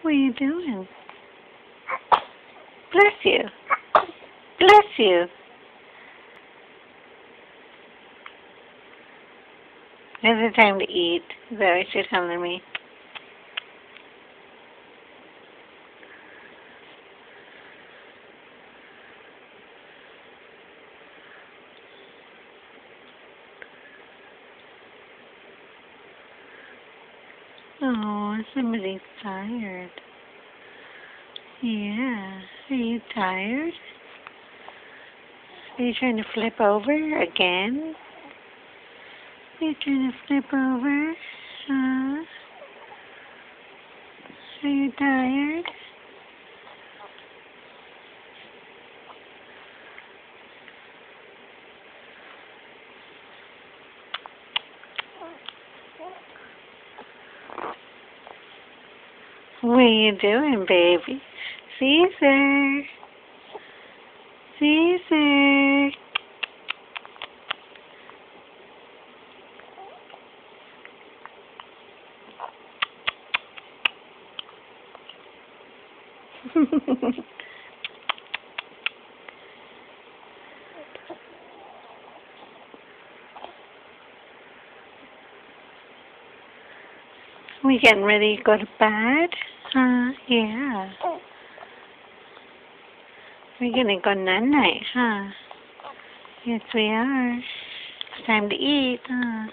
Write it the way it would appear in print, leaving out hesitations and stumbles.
What are you doing? Bless you. Bless you. Is it time to eat? Is that what you're telling me? Oh, somebody's tired. Yeah. Are you tired? Are you trying to flip over again? Are you trying to flip over? Huh? Are you tired? What are you doing, baby? Caesar! Caesar! We getting ready to go to bed? Yeah. We're gonna go night-night, huh? Yes, we are. It's time to eat, huh?